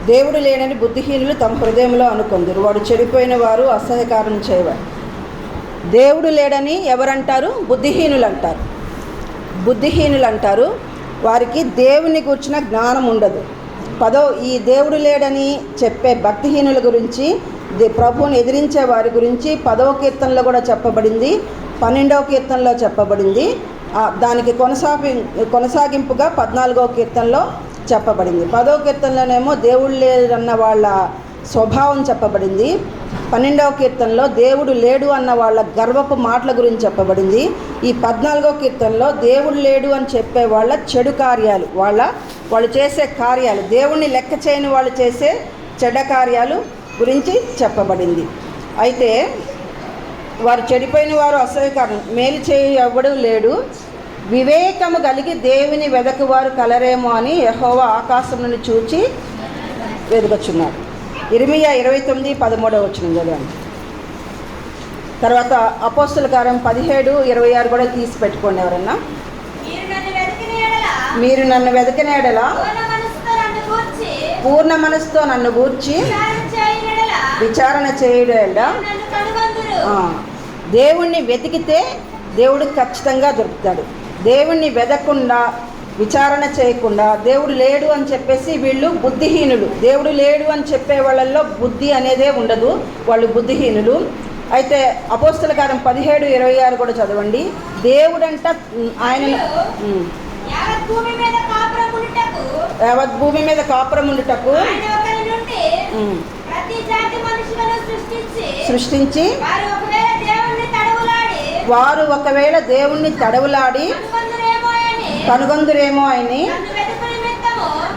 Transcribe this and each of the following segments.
దేవుడు లేడని బుద్ధిహీనులు తమ హృదయంలో అనుకొందురు, వాడు చెడిపోయిన వారు అసహ్యకారం చేయవారు. దేవుడు లేడని ఎవరంటారు? బుద్ధిహీనులు అంటారు. బుద్ధిహీనులు అంటారు. వారికి దేవుని గురించిన జ్ఞానం ఉండదు. ఈ దేవుడు లేడని చెప్పే భక్తిహీనుల గురించి, ప్రభువుని ఎదిరించే వారి గురించి 10వ కీర్తనలో కూడా చెప్పబడింది, 12వ కీర్తనలో చెప్పబడింది. దానికి కొనసాగింపుగా 14వ కీర్తనలో చెప్పబడింది. 10వ కీర్తనలోనేమో దేవుడు లేడన్న వాళ్ళ స్వభావం చెప్పబడింది. 12వ కీర్తనలో దేవుడు లేడు అన్న వాళ్ళ గర్వపు మాటల గురించి చెప్పబడింది. ఈ 14వ కీర్తనలో దేవుడు లేడు అని చెప్పే వాళ్ళ చెడు కార్యాలు, వాళ్ళు చేసే కార్యాలు, దేవుణ్ణి లెక్క చేయని వాళ్ళు చేసే చెడ్డ కార్యాలు గురించి చెప్పబడింది. అయితే వారు చెడిపోయిన వారు అసహ్యకారం, మేలు చేయి ఎవ్వడు లేడు, వివేకము కలిగి దేవుని వెదకువారు కలరేమో అని యెహోవా ఆకాశం నుండి చూచి వెదకుచున్నాడు. ఇర్మీయా 29:13 చదవండి. తర్వాత అపోస్తుల కార్యం 17:26 కూడా తీసి పెట్టుకోండి. ఎవరన్నా, మీరు నన్ను వెతికిన యెడల పూర్ణ మనసుతో నన్ను గూర్చి విచారణ చేయడ, దేవుణ్ణి వెతికితే దేవుడు ఖచ్చితంగా దొరుకుతాడు. దేవుణ్ణి వెదకుండా విచారణ చేయకుండా దేవుడు లేడు అని చెప్పేసి వీళ్ళు బుద్ధిహీనులు. దేవుడు లేడు అని చెప్పే వాళ్ళల్లో బుద్ధి అనేదే ఉండదు, వాళ్ళు బుద్ధిహీనులు. అయితే అపోస్తుల కార్యం 17:26 కూడా చదవండి. దేవుడంట ఆయనను యావత్ భూమి మీద కాపురం ఉండుటకు సృష్టించి వారు ఒకవేళ దేవుణ్ణి తడవులాడి కనుగొందురేమో అని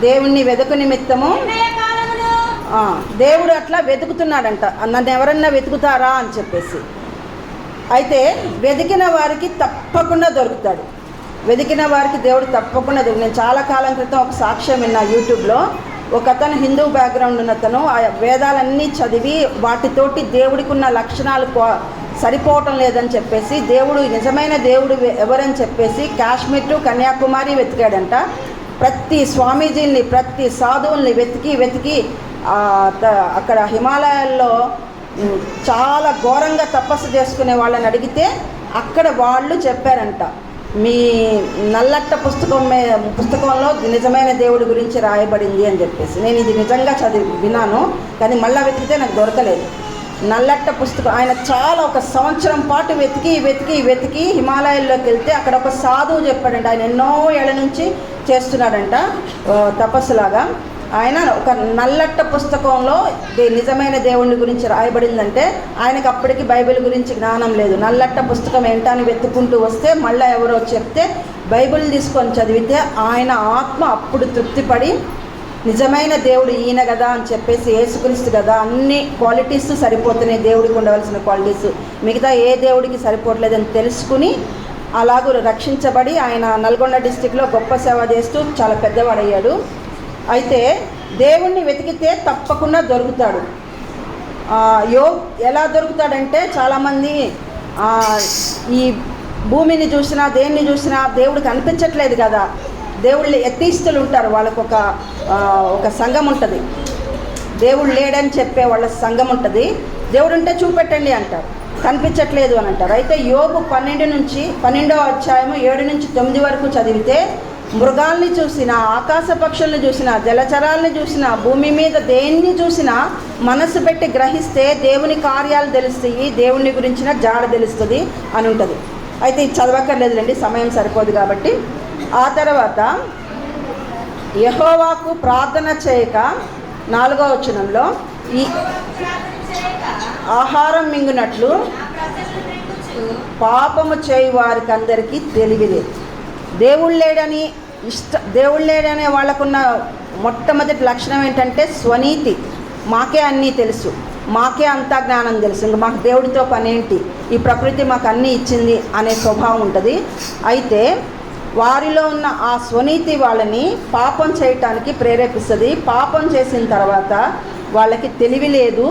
దేవుణ్ణి వెతుకు నిమిత్తము దేవుడు అట్లా వెతుకుతున్నాడంట. నన్ను ఎవరన్నా వెతుకుతారా అని చెప్పేసి. అయితే వెతికిన వారికి తప్పకుండా దొరుకుతాడు. వెతికిన వారికి దేవుడు తప్పకుండా దొరుకుతాడు. నేను చాలా కాలం క్రితం ఒక సాక్ష్యం విన్నా యూట్యూబ్లో. ఒక అతను హిందూ బ్యాక్గ్రౌండ్ ఉన్న అతను ఆ వేదాలన్నీ చదివి వాటితోటి దేవుడికి ఉన్న లక్షణాలు సరిపోవటం లేదని చెప్పేసి, దేవుడు నిజమైన దేవుడు ఎవరని చెప్పేసి కాశ్మీర్ టు కన్యాకుమారి వెతికాడంట. ప్రతి స్వామీజీని, ప్రతి సాధువుల్ని వెతికి అక్కడ హిమాలయాల్లో చాలా ఘోరంగా తపస్సు చేసుకునే వాళ్ళని అడిగితే అక్కడ వాళ్ళు చెప్పారంట, మీ నల్లట్ట పుస్తకంలో నిజమైన దేవుడి గురించి రాయబడింది అని చెప్పేసి. నేను ఇది నిజంగా విన్నాను, కానీ మళ్ళీ వెతికితే నాకు దొరకలేదు. నల్లట్ట పుస్తకం ఆయన చాలా 1 సంవత్సరం పాటు వెతికి హిమాలయాల్లోకి వెళ్తే అక్కడ ఒక సాధువు చెప్పాడంట. ఆయన ఎన్నో ఏళ్ళ నుంచి చేస్తున్నాడంట తపస్సులాగా. ఆయన ఒక నల్లట్ట పుస్తకంలో నిజమైన దేవుని గురించి రాయబడిందంటే ఆయనకు అప్పటికి బైబిల్ గురించి జ్ఞానం లేదు. నల్లట్ట పుస్తకం ఏంటని వెతుక్కుంటూ వస్తే మళ్ళీ ఎవరో చెప్తే బైబిల్ తీసుకొని చదివితే ఆయన ఆత్మ అప్పుడు తృప్తిపడి నిజమైన దేవుడు ఈయన కదా అని చెప్పేసి, యేసుక్రీస్తు కదా, అన్ని క్వాలిటీస్ సరిపోతున్నాయి దేవుడికి ఉండవలసిన క్వాలిటీస్, మిగతా ఏ దేవుడికి సరిపోవట్లేదని తెలుసుకుని అలాగూ రక్షించబడి ఆయన నల్గొండ డిస్టిక్లో గొప్ప సేవ చేస్తూ చాలా పెద్దవాడయ్యాడు. అయితే దేవుణ్ణి వెతికితే తప్పకుండా దొరుకుతాడు. ఎలా దొరుకుతాడంటే, చాలామంది ఈ భూమిని చూసినా దేన్ని చూసినా దేవుడు కనిపించట్లేదు కదా, దేవుళ్ళు ఎత్తీస్తులు ఉంటారు, వాళ్ళకు ఒక సంఘం ఉంటుంది, దేవుడు లేడని చెప్పే వాళ్ళ సంఘం ఉంటుంది. దేవుడు ఉంటే చూపెట్టండి అంటారు, కనిపించట్లేదు అని అంటారు. అయితే యోబు 12వ అధ్యాయము 7-9 వరకు చదివితే మృగాల్ని చూసినా, ఆకాశ పక్షుల్ని చూసినా, జలచరాల్ని చూసినా, భూమి మీద దేన్ని చూసినా మనసు పెట్టి గ్రహిస్తే దేవుని కార్యాలు తెలుస్తాయి, దేవుని గురించిన జాడ తెలుస్తుంది అని ఉంటుంది. అయితే ఇది చదవక్కర్లేదులేండి, సమయం సరిపోదు కాబట్టి. ఆ తర్వాత యెహోవాకు ప్రార్థన చేయక 4వ వచనంలో ఈ ఆహారం మింగునట్లు పాపము చేయి వారికి అందరికీ తెలివిలేదు. దేవుడు లేడనే వాళ్ళకున్న మొట్టమొదటి లక్షణం ఏంటంటే స్వనీతి. మాకే అన్నీ తెలుసు, మాకే అంతా జ్ఞానం తెలుసు, ఇంకా మాకు దేవుడితో పనేంటి, ఈ ప్రకృతి మాకు అన్నీ ఇచ్చింది అనే స్వభావం ఉంటుంది. అయితే వారిలో ఉన్న ఆ స్వనీతి వాళ్ళని పాపం చేయటానికి ప్రేరేపిస్తుంది. పాపం చేసిన తర్వాత వాళ్ళకి తెలివి లేదు,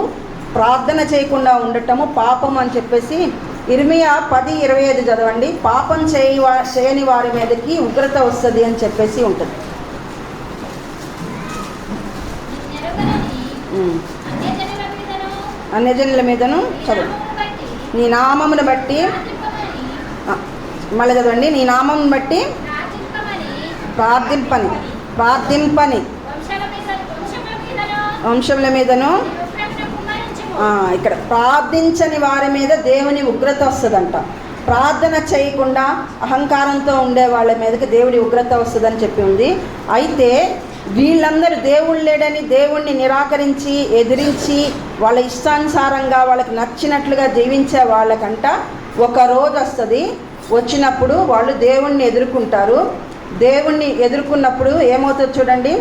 ప్రార్థన చేయకుండా ఉండటము పాపం అని చెప్పేసి ఇర్మియా 10:25 చదవండి. పాపం చేయని వారి మీదకి ఉగ్రత వస్తుంది అని చెప్పేసి ఉంటుంది. అన్యజనుల మీదను చదువు. నీ నామమును బట్టి మళ్ళీ చదవండి. నీ నామమును బట్టి ప్రార్థింపని వంశముల మీదను. ఇక్కడ ప్రార్థించని వారి మీద దేవుని ఉగ్రత వస్తుందంట. ప్రార్థన చేయకుండా అహంకారంతో ఉండే వాళ్ళ మీదకి దేవుడి ఉగ్రత వస్తుందని చెప్పి ఉంది. అయితే వీళ్ళందరూ దేవుడు లేడని దేవుణ్ణి నిరాకరించి ఎదిరించి వాళ్ళ ఇష్టానుసారంగా వాళ్ళకి నచ్చినట్లుగా జీవించే వాళ్ళకంట ఒక రోజు వస్తుంది. వచ్చినప్పుడు వాళ్ళు దేవుణ్ణి ఎదుర్కొంటారు. దేవుణ్ణి ఎదుర్కొన్నప్పుడు ఏమవుతుంది చూడండి.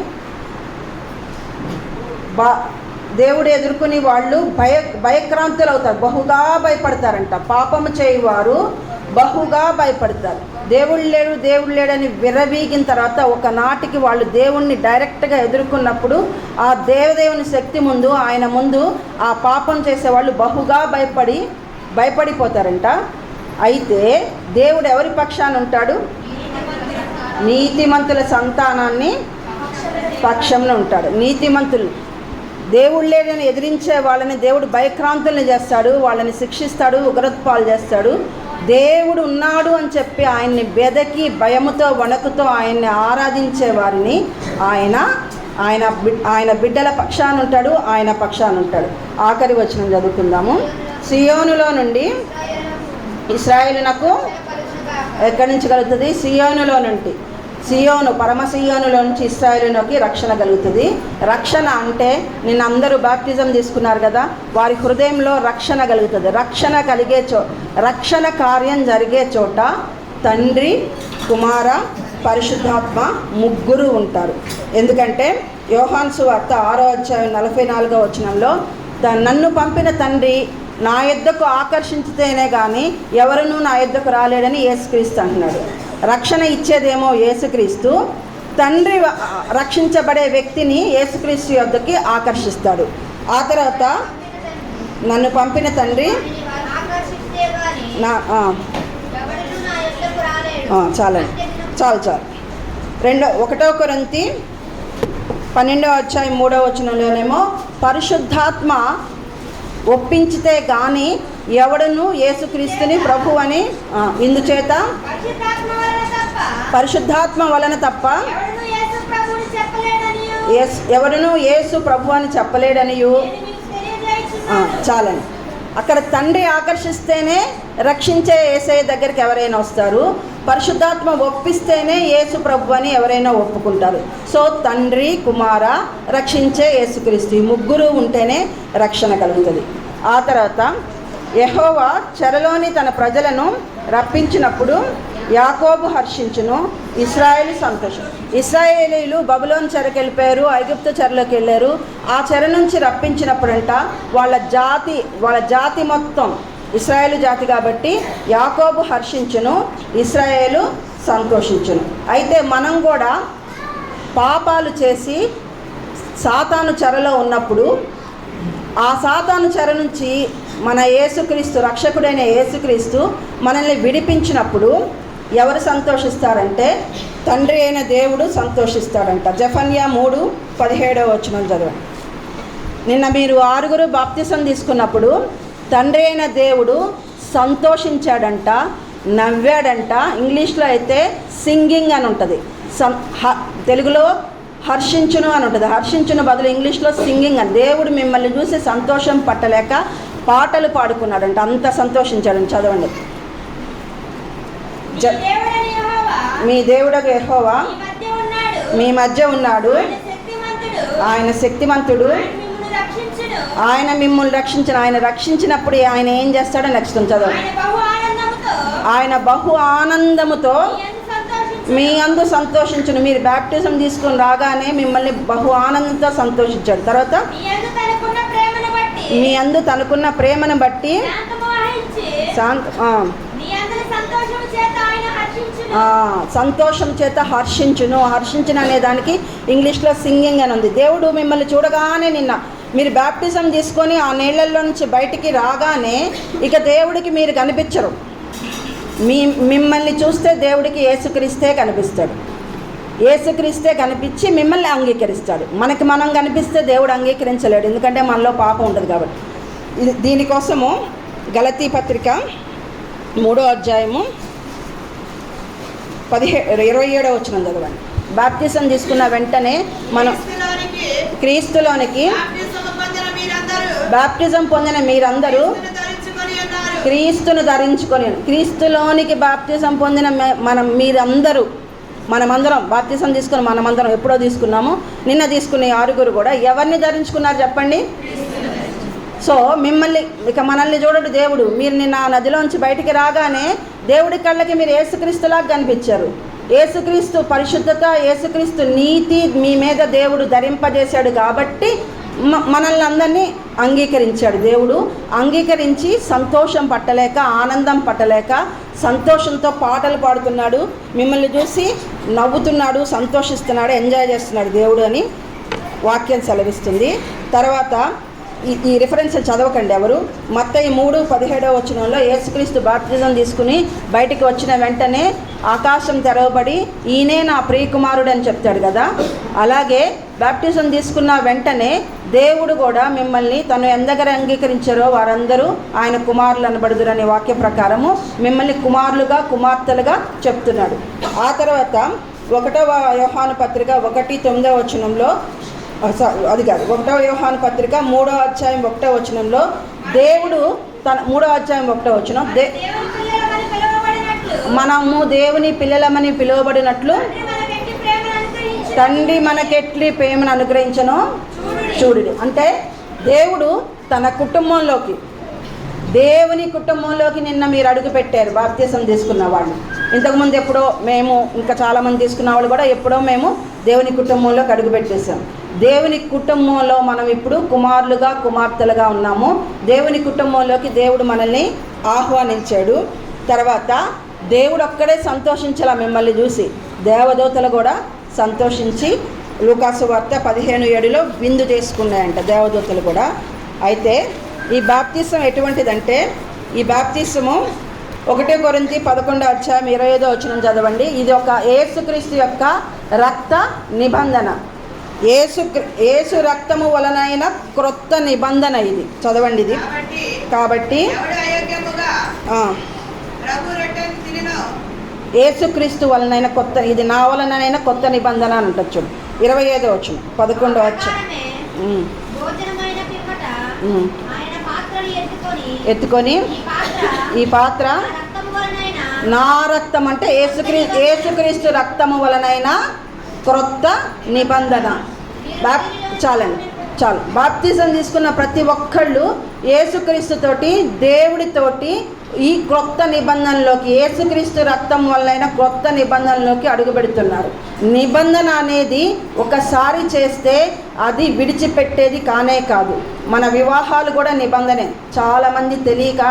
దేవుడు ఎదుర్కొని వాళ్ళు భయక్రాంతులు అవుతారు, బహుగా భయపడతారంట. పాపము చేయవారు బహుగా భయపడతారు. దేవుడు లేడని విర్రవీగిన తర్వాత ఒకనాటికి వాళ్ళు దేవుణ్ణి డైరెక్ట్గా ఎదుర్కొన్నప్పుడు ఆ దేవదేవుని శక్తి ముందు, ఆయన ముందు ఆ పాపం చేసేవాళ్ళు బహుగా భయపడిపోతారంట. అయితే దేవుడు ఎవరి పక్షాన ఉంటాడు? నీతిమంతుల సంతానాన్ని పక్షంలో ఉంటాడు. నీతిమంతులు దేవుడు లేడని ఎదిరించే వాళ్ళని దేవుడు భయక్రాంతుల్ని చేస్తాడు, వాళ్ళని శిక్షిస్తాడు, ఉగ్రతపాలు చేస్తాడు. దేవుడు ఉన్నాడు అని చెప్పి ఆయన్ని బెదకి భయముతో వణకుతో ఆయన్ని ఆరాధించే వారిని ఆయన బిడ్డల పక్షాన ఉంటాడు, ఆయన పక్షాన ఉంటాడు. ఆఖరి వచనం చదువుకుందాము. సియోనులో నుండి ఇశ్రాయేలునకు ఎక్కడి నుంచి కలుగుతుంది? సియోనులో నుండి. సియోను, పరమ సియోనులో నుంచి ఇశ్రాయేలునకి రక్షణ కలుగుతుంది. రక్షణ అంటే నిన్న అందరూ బాప్టిజం తీసుకున్నారు కదా, వారి హృదయంలో రక్షణ కలుగుతుంది. రక్షణ కార్యం జరిగే చోట తండ్రి, కుమార, పరిశుద్ధాత్మ ముగ్గురు ఉంటారు. ఎందుకంటే యోహాను సువార్త 6వ అధ్యాయం 44వ వచనంలో నన్ను పంపిన తండ్రి నా యొద్దకు ఆకర్షించితేనే కానీ ఎవరునూ నా యొద్దకు రాలేడని యేసుక్రీస్తు అంటున్నాడు. రక్షణ ఇచ్చేదేమో యేసుక్రీస్తు, తండ్రి రక్షించబడే వ్యక్తిని యేసుక్రీస్తు యొద్దకి ఆకర్షిస్తాడు. ఆ తర్వాత నన్ను పంపిన తండ్రి చాలు 1 కొరింథీ 12వ అధ్యాయం 3వ వచనంలోనేమో పరిశుద్ధాత్మ ఒప్పించితే కానీ ఎవడును యేసుక్రీస్తుని ప్రభు అని ఇందుచేత పరిశుద్ధాత్మ వలన తప్ప ఎవడును యేసు ప్రభు అని చెప్పలేడనియు. చాలండి. అక్కడ తండ్రి ఆకర్షిస్తేనే రక్షించే యేసయ్య దగ్గరికి ఎవరైనా వస్తారు. పరిశుద్ధాత్మ ఒప్పిస్తేనే యేసు ప్రభు అని ఎవరైనా ఒప్పుకుంటారు. సో తండ్రి, కుమార, రక్షించే యేసుక్రీస్తు, ఈ ముగ్గురు ఉంటేనే రక్షణ కలుగుతుంది. ఆ తర్వాత యెహోవా చెరలోని తన ప్రజలను రప్పించినప్పుడు యాకోబు హర్షించును, ఇశ్రాయేలు సంతోషం. ఇశ్రాయేలీలు బబులోను చెరకు వెళ్ళిపోయారు, ఐగుప్తు చెరలోకి వెళ్ళారు. ఆ చెర నుంచి రప్పించినప్పుడంట వాళ్ళ జాతి మొత్తం ఇశ్రాయేలు జాతి కాబట్టి యాకోబు హర్షించును, ఇశ్రాయేలు సంతోషించును. అయితే మనం కూడా పాపాలు చేసి సాతాను చెరలో ఉన్నప్పుడు ఆ సాతాను చెర నుంచి మన యేసుక్రీస్తు, రక్షకుడైన యేసుక్రీస్తు మనల్ని విడిపించినప్పుడు ఎవరు సంతోషిస్తారంటే తండ్రి అయిన దేవుడు సంతోషిస్తాడంట. జెఫన్యా 3:17 వచనం చదవండి. నిన్న మీరు 6 బాప్తిసం తీసుకున్నప్పుడు తండ్రి అయిన దేవుడు సంతోషించాడంట, నవ్వాడంట. ఇంగ్లీష్లో అయితే సింగింగ్ అని ఉంటుంది, తెలుగులో హర్షించును అని ఉంటుంది. హర్షించును బదులు ఇంగ్లీష్లో సింగింగ్ అని. దేవుడు మిమ్మల్ని చూసి సంతోషం పట్టలేక పాటలు పాడుకున్నాడంట, అంత సంతోషించాడంట. చదవండి. మీ దేవుడకు యెహోవా మీ మధ్య ఉన్నాడు, ఆయన శక్తిమంతుడు, ఆయన మిమ్మల్ని రక్షించిన. ఆయన రక్షించినప్పుడు ఆయన ఏం చేస్తాడో నెక్స్ట్ చదవండి. ఆయన బహు ఆనందముతో మీ అందు సంతోషించును. మీరు బ్యాప్టిజం తీసుకుని రాగానే మిమ్మల్ని బహు ఆనందంతో సంతోషించాడు. తర్వాత మీ అందు తనకున్న ప్రేమను బట్టి సంతోషం చేత హర్షించును. హర్షించును అనే దానికి ఇంగ్లీష్లో సింగింగ్ అని ఉంది. దేవుడు మిమ్మల్ని చూడగానే, నిన్న మీరు బ్యాప్టిజం తీసుకొని ఆ నీళ్ళల్లో నుంచి బయటికి రాగానే ఇక దేవుడికి మీరు కనిపించరు. మిమ్మల్ని చూస్తే దేవుడికి యేసుక్రీస్తే కనిపిస్తాడు. యేసుక్రీస్తే కనిపించి మిమ్మల్ని అంగీకరిస్తాడు. మనకి మనం కనిపిస్తే దేవుడు అంగీకరించలేడు, ఎందుకంటే మనలో పాపం ఉంటుంది కాబట్టి. దీనికోసము గలతీ పత్రిక 3వ అధ్యాయము 27వ వచనం చదవండి. బాప్టిజం తీసుకున్న వెంటనే మనం క్రీస్తులోనికి బాప్టిజం పొందిన మీరందరూ క్రీస్తును ధరించుకొని, క్రీస్తులోనికి బాప్టిజం పొందిన మనమందరం బాప్టిజం తీసుకుని మనమందరం ఎప్పుడో తీసుకున్నాము, నిన్న తీసుకునే 6 కూడా ఎవరిని ధరించుకున్నారు చెప్పండి? సో మిమ్మల్ని ఇక మనల్ని చూడడు దేవుడు. మీరు నిన్న నదిలోంచి బయటికి రాగానే దేవుడి కళ్ళకి మీరు యేసుక్రీస్తులాగా కనిపించారు. యేసుక్రీస్తు పరిశుద్ధత, యేసుక్రీస్తు నీతి మీ మీద దేవుడు ధరింపజేశాడు కాబట్టి మనల్ని అందరినీ అంగీకరించాడు దేవుడు. అంగీకరించి సంతోషం పట్టలేక, ఆనందం పట్టలేక సంతోషంతో పాటలు పాడుతున్నాడు. మిమ్మల్ని చూసి నవ్వుతున్నాడు, సంతోషిస్తున్నాడు, ఎంజాయ్ చేస్తున్నాడు దేవుడు అని వాక్యం సెలవిస్తుంది. తర్వాత ఈ రిఫరెన్స్ చదవకండి ఎవరు. మత్తయి 3:17 వచనంలో యేసుక్రీస్తు బాప్తిజం తీసుకుని బయటికి వచ్చిన వెంటనే ఆకాశం తెరవబడి ఈయనే నా ప్రియకుమారుడు అని చెప్తాడు కదా. అలాగే బాప్టిజం తీసుకున్న వెంటనే దేవుడు కూడా మిమ్మల్ని తను ఎందరు అంగీకరించారో వారందరూ ఆయన కుమారులు అనబడుదురనే వాక్య ప్రకారము మిమ్మల్ని కుమారులుగా, కుమార్తెలుగా చెప్తున్నాడు. ఆ తర్వాత 1వ యోహాను పత్రిక 1:9 వచనంలో, అది కాదు, 1వ యోహాను పత్రిక 3వ అధ్యాయం 1వ వచనంలో దేవుడు తన 3వ అధ్యాయం 1వ వచనం, మనము దేవుని పిల్లలమని పిలువబడినట్లు తండ్రి మనకెట్లి ప్రేమను అనుగ్రహించనో చూడుడి. అంటే దేవుడు తన కుటుంబంలోకి, దేవుని కుటుంబంలోకి నిన్న మీరు అడుగు పెట్టారు బాప్తిసం తీసుకున్న వాళ్ళు. ఇంతకుముందు ఎప్పుడో మేము, ఇంకా చాలామంది తీసుకున్న వాళ్ళు కూడా ఎప్పుడో మేము దేవుని కుటుంబంలోకి అడుగు పెట్టేశాం. దేవుని కుటుంబంలో మనం ఇప్పుడు కుమారులుగా, కుమార్తెలుగా ఉన్నాము. దేవుని కుటుంబంలోకి దేవుడు మనల్ని ఆహ్వానించాడు. తర్వాత దేవుడు ఒక్కడే సంతోషించాల మిమ్మల్ని చూసి, దేవదూతలు కూడా సంతోషించి లూకాసు వార్త 15:7లో విందు చేసుకున్నాయంట దేవదూతలు కూడా. అయితే ఈ బాప్తిసం ఎటువంటిదంటే, ఈ బాప్తిసము 1 కొరింథీ 11వ అధ్యాయం 25వ వచనం చదవండి. ఇది ఒక యేసుక్రీస్తు యొక్క రక్త నిబంధన. యేసు రక్తము వలనైన క్రొత్త నిబంధన ఇది. చదవండి ఇది. కాబట్టి యేసుక్రీస్తు వలనైన కొత్త, ఇది నా వలనైన కొత్త నిబంధన అని ఉంటుంది చూడు. 25వ వచనం 11వ అధ్యాయం. ఎత్తుకొని ఈ పాత్ర నా రక్తం, అంటే యేసుక్రీస్తు రక్తము వలనైన క్రొత్త నిబంధన. చాలు. బాప్తిజం తీసుకున్న ప్రతి ఒక్కళ్ళు యేసుక్రీస్తుతోటి, దేవుడితోటి ఈ క్రొత్త నిబంధనలోకి, యేసుక్రీస్తు రక్తం వల్లైన క్రొత్త నిబంధనలోకి అడుగు పెడుతున్నారు. నిబంధన అనేది ఒకసారి చేస్తే అది విడిచిపెట్టేది కానే కాదు. మన వివాహాలు కూడా నిబంధనే. చాలామంది తెలియక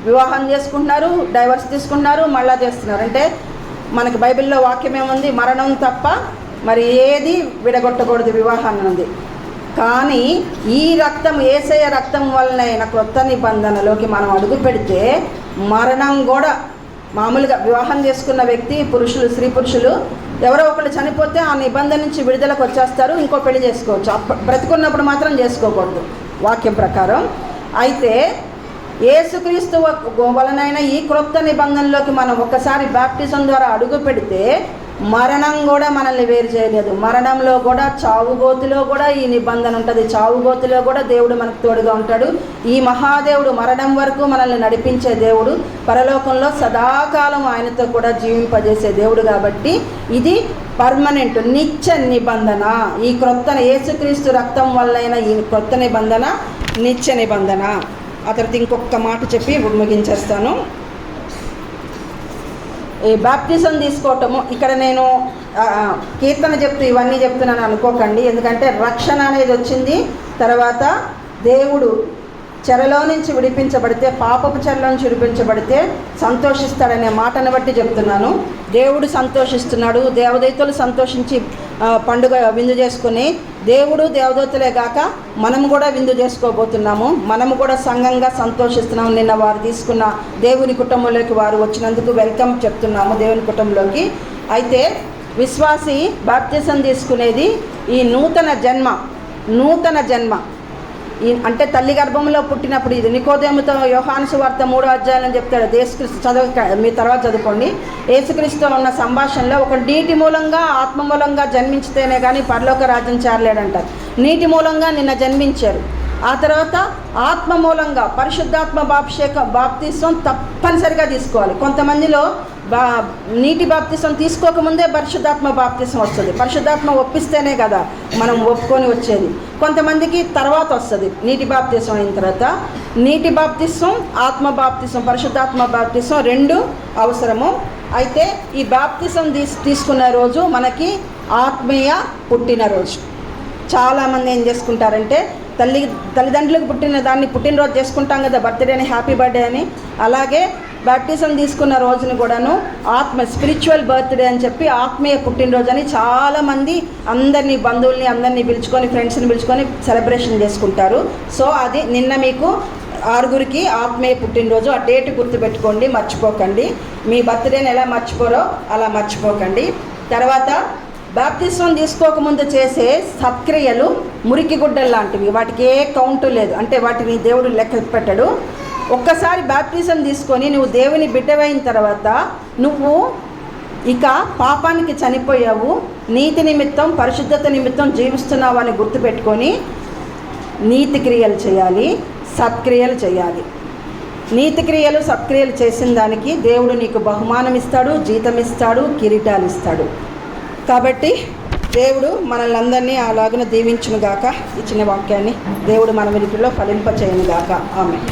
వివాహం చేసుకుంటున్నారు, డైవర్స్ తీసుకుంటున్నారు, మళ్ళా చేస్తున్నారు. అంటే మనకి బైబిల్లో వాక్యం ఏముంది? మరణం తప్ప మరి ఏది విడగొట్టకూడదు వివాహాన్ని ఉంది. కానీ ఈ రక్తం, యేసయ్య రక్తం వలన క్రొత్త నిబంధనలోకి మనం అడుగు పెడితే మరణం కూడా, మామూలుగా వివాహం చేసుకున్న వ్యక్తి, పురుషులు, స్త్రీ పురుషులు ఎవరో ఒకళ్ళు చనిపోతే ఆ నిబంధన నుంచి విడుదలకు వచ్చేస్తారు, ఇంకో పెళ్లి చేసుకోవచ్చు. బ్రతికున్నప్పుడు మాత్రం చేసుకోకూడదు వాక్యం ప్రకారం. అయితే యేసుక్రీస్తు వలనైన ఈ క్రొత్త నిబంధనలోకి మనం ఒక్కసారి బాప్టిజం ద్వారా అడుగు పెడితే మరణం కూడా మనల్ని వేరు చేయలేదు. మరణంలో కూడా, చావుగోతులో కూడా ఈ నిబంధన ఉంటుంది. చావుగోతులో కూడా దేవుడు మనకు తోడుగా ఉంటాడు. ఈ మహాదేవుడు మరణం వరకు మనల్ని నడిపించే దేవుడు, పరలోకంలో సదాకాలం ఆయనతో కూడా జీవింపజేసే దేవుడు. కాబట్టి ఇది పర్మనెంట్, నిత్య నిబంధన. ఈ క్రొత్త యేసుక్రీస్తు రక్తం వల్లైన ఈ క్రొత్త నిబంధన నిత్య నిబంధన. ఆ తర్వాత ఇంకొక మాట చెప్పి ముగించేస్తాను. ఈ బాప్టిజం తీసుకోవటము, ఇక్కడ నేను కీర్తన చెప్తూ ఇవన్నీ చెప్తున్నాను అనుకోకండి. ఎందుకంటే రక్షణ అనేది వచ్చింది. తర్వాత దేవుడు చెరలో నుంచి విడిపించబడితే, పాపపు చెరలో నుంచి విడిపించబడితే సంతోషిస్తాడనే మాటను బట్టి చెప్తున్నాను. దేవుడు సంతోషిస్తున్నాడు, దేవదూతలు సంతోషించి పండుగ విందు చేసుకుని, దేవుడు దేవదూతలే గాక మనము కూడా విందు చేసుకోబోతున్నాము. మనము కూడా సంఘంగా సంతోషిస్తున్నాము. నిన్న వారు తీసుకున్న దేవుని కుటుంబంలోకి వారు వచ్చినందుకు వెల్కమ్ చెప్తున్నాము దేవుని కుటుంబంలోకి. అయితే విశ్వాసి బాప్తిసం తీసుకునేది ఈ నూతన జన్మ అంటే తల్లి గర్భంలో పుట్టినప్పుడు. ఇది నికోదేముతో యోహాను సువార్త 3వ అధ్యాయం చెప్తాడు. యేసుక్రీస్తు మీ తర్వాత చదువుకోండి. యేసుక్రీస్తుతో ఉన్న సంభాషణలో ఒక నీటి మూలంగా ఆత్మ మూలంగా జన్మించితేనే కానీ పరలోక రాజ్యం చేరలేడంటారు. నీటి మూలంగా నిన్న జన్మించారు. ఆ తర్వాత ఆత్మ మూలంగా పరిశుద్ధాత్మ బాప్తిసం తప్పనిసరిగా తీసుకోవాలి. కొంతమందిలో నీటి బాప్తిసం తీసుకోకముందే పరిశుద్ధాత్మ బాప్తిసం వస్తుంది. పరిశుద్ధాత్మ ఒప్పిస్తేనే కదా మనం ఒప్పుకొని వచ్చేది. కొంతమందికి తర్వాత వస్తుంది. నీటి బాప్తిసం అయిన తర్వాత నీటి బాప్తిసం, ఆత్మ బాప్తిసం, పరిశుద్ధాత్మ బాప్తిసం 2 అవసరము. అయితే ఈ బాప్తిసం తీసుకున్న రోజు మనకి ఆత్మీయ పుట్టినరోజు. చాలామంది ఏం చేసుకుంటారంటే తల్లిదండ్రులకు పుట్టినరోజు చేసుకుంటాం కదా, బర్త్డే అని, హ్యాపీ బర్త్డే అని. అలాగే బాప్టిజం తీసుకున్న రోజును కూడాను స్పిరిచువల్ బర్త్డే అని చెప్పి ఆత్మీయ పుట్టినరోజు అని చాలామంది అందరినీ బంధువుల్ని అందరినీ పిలుచుకొని ఫ్రెండ్స్ని పిలుచుకొని సెలబ్రేషన్ చేసుకుంటారు. సో అది నిన్న మీకు 6గురికి ఆత్మీయ పుట్టినరోజు. ఆ డేట్ గుర్తుపెట్టుకోండి, మర్చిపోకండి. మీ బర్త్డేని ఎలా మర్చిపోరో అలా మర్చిపోకండి. తర్వాత బాప్తిసం తీసుకోకముందు చేసే సత్క్రియలు మురికి గుడ్డలు లాంటివి. వాటికి ఏ కౌంటు లేదు, అంటే వాటిని దేవుడు లెక్క పెట్టడు. ఒక్కసారి బాప్టిజం తీసుకొని నువ్వు దేవుని బిడ్డవైన తర్వాత నువ్వు ఇక పాపానికి చనిపోయావు, నీతి నిమిత్తం పరిశుద్ధత నిమిత్తం జీవిస్తున్నావు అని గుర్తుపెట్టుకొని నీతి క్రియలు చేయాలి, సత్క్రియలు చేయాలి. నీతి క్రియలు సత్క్రియలు చేసిన దానికి దేవుడు నీకు బహుమానం ఇస్తాడు, జీతం ఇస్తాడు, కిరీటాలు ఇస్తాడు. కాబట్టి దేవుడు మనల్ని అందరినీ అలాగనే దీవించును గాక. ఇచ్చిన వాక్యాన్ని దేవుడు మన వెలుగులో ఫలింపచేయును గాక. ఆమేన్.